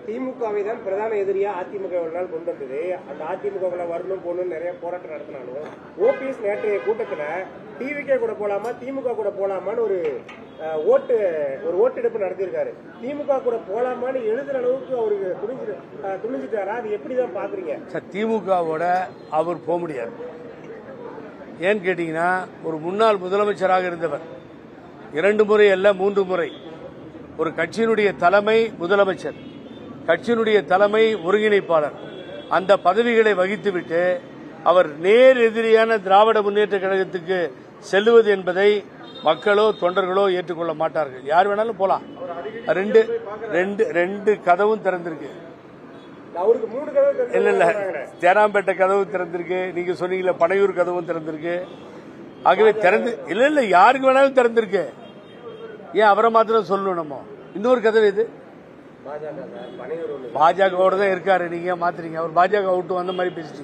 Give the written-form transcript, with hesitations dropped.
திமுகவை தான் பிரதான எதிரியா அதிமுக நாள் கொண்டு வந்தது. அந்த அதிமுக வரணும் போகணும் நிறைய போராட்டம் நடத்தினாலும் ஓபிஎஸ் நேற்றைய கூட்டத்துல டிவிகே கூட போலாமா திமுக கூட போலாமான்னு ஒரு ஓட்டெடுப்பு நடத்தியிருக்காரு. திமுக கூட போலாமான்னு எழுதுற அளவுக்கு அவருக்கு துணிஞ்சிட்டாரா? அது எப்படிதான் பாக்குறீங்க? திமுகவோட அவர் போக முடியாது. ஏன்னு கேட்டீங்கன்னா, ஒரு முன்னாள் முதலமைச்சராக இருந்தவர் 2 முறை அல்ல 3 முறை ஒரு கட்சியினுடைய தலைமை முதலமைச்சர், கட்சியினுடைய தலைமை ஒருங்கிணைப்பாளர், அந்த பதவிகளை வகித்துவிட்டு அவர் நேர் எதிரியான திராவிட முன்னேற்ற கழகத்துக்கு செல்லுவது என்பதை மக்களோ தொண்டர்களோ ஏற்றுக்கொள்ள மாட்டார்கள். யார் வேணாலும் போலாம். ரெண்டு கதவும் திறந்திருக்கு. இல்ல தேனாம்பேட்டை கதவு திறந்திருக்கு. நீங்க சொன்னீங்கல்ல பனையூர் கதவும் திறந்திருக்கு. ஆகவே திறந்து இல்ல யாருக்கு வேணாலும் திறந்திருக்கு. ஏன் அவரை மாத்திரம் சொல்லணும்? நம்ம இன்னொரு கதவு இது பாஜகவோட தான் இருக்காரு. நீங்க மாத்துறீங்க. அவர் பாஜக விட்டு வந்த மாதிரி பேசிட்டீங்க.